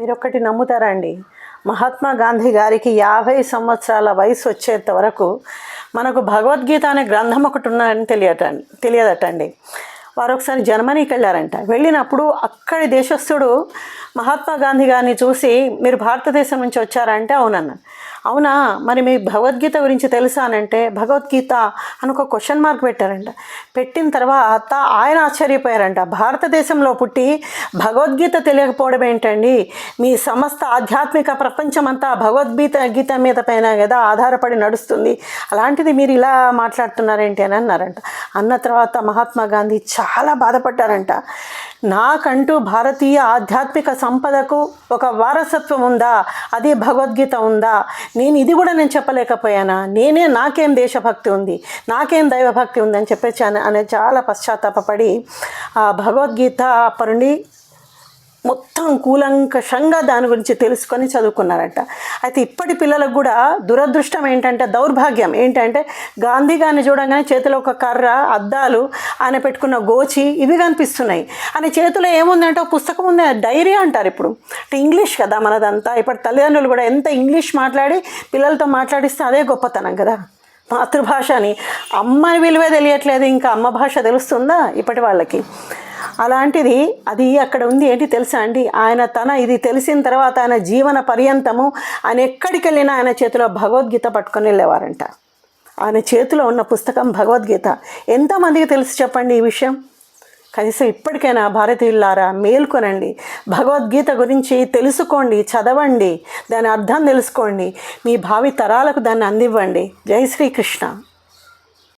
మీరొక్కటి నమ్ముతారా అండి? మహాత్మా గాంధీ గారికి 50 సంవత్సరాల వయసు వచ్చేంత వరకు మనకు భగవద్గీత అనే గ్రంథం ఒకటి ఉన్నదని తెలియదటండి. వారు ఒకసారి జర్మనీకి వెళ్ళారంట. వెళ్ళినప్పుడు అక్కడి దేశస్థుడు మహాత్మా గాంధీ గారిని చూసి, మీరు భారతదేశం నుంచి వచ్చారంటే అవునన్న. అవునా, మరి మీ భగవద్గీత గురించి తెలుసా అనంటే భగవద్గీత అని ఒక క్వశ్చన్ మార్క్ పెట్టారంట. పెట్టిన తర్వాత ఆయన ఆశ్చర్యపోయారంట. భారతదేశంలో పుట్టి భగవద్గీత తెలియకపోవడం ఏంటండి? మీ సమస్త ఆధ్యాత్మిక ప్రపంచం అంతా గీత మీద పైన కదా ఆధారపడి నడుస్తుంది, అలాంటిది మీరు ఇలా మాట్లాడుతున్నారేంటి అని అన్నారంట. అన్న తర్వాత మహాత్మా గాంధీ చాలా బాధపడ్డారంట. నాకంటూ భారతీయ ఆధ్యాత్మిక సంపదకు ఒక వారసత్వం ఉందా, అదే భగవద్గీత ఉందా, ఇది కూడా నేను చెప్పలేకపోయానా, నాకేం దేశభక్తి ఉంది, నాకేం దైవభక్తి ఉంది అని చెప్పేసి అనే చాలా పశ్చాత్తాపడి ఆ భగవద్గీత అప్పటి నుండి మొత్తం కూలంకషంగా దాని గురించి తెలుసుకొని చదువుకున్నారట. అయితే ఇప్పటి పిల్లలకు కూడా దురదృష్టం ఏంటంటే, దౌర్భాగ్యం ఏంటంటే, గాంధీ గారిని చూడగానే చేతిలో ఒక కర్ర, అద్దాలు, ఆయన పెట్టుకున్న గోచి ఇవి కనిపిస్తున్నాయి. ఆయన చేతిలో ఏముందంటే ఒక పుస్తకం ఉంది, డైరీ అంటారు ఇప్పుడు. అంటే ఇంగ్లీష్ కదా మనదంతా. ఇప్పటి తల్లిదండ్రులు కూడా ఎంత ఇంగ్లీష్ మాట్లాడి పిల్లలతో మాట్లాడిస్తే అదే గొప్పతనం కదా. మాతృభాషని అమ్మని విలువే తెలియట్లేదు, ఇంకా అమ్మ భాష తెలుస్తుందా ఇప్పటి వాళ్ళకి? అలాంటిది అది అక్కడ ఉంది. ఏంటి తెలుసా అండి? ఇది తెలిసిన తర్వాత ఆయన జీవన పర్యంతము ఆయన ఎక్కడికి వెళ్ళినా ఆయన చేతిలో భగవద్గీత పట్టుకొని వెళ్ళేవారంట. ఆయన చేతిలో ఉన్న పుస్తకం భగవద్గీత. ఎంతమందికి తెలుసు చెప్పండి ఈ విషయం? కనీసం ఇప్పటికైనా భారతీయులారా మేల్కొనండి, భగవద్గీత గురించి తెలుసుకోండి, చదవండి, దాని అర్థం తెలుసుకోండి, మీ భావి తరాలకు దాన్ని అందివ్వండి. జై శ్రీకృష్ణ.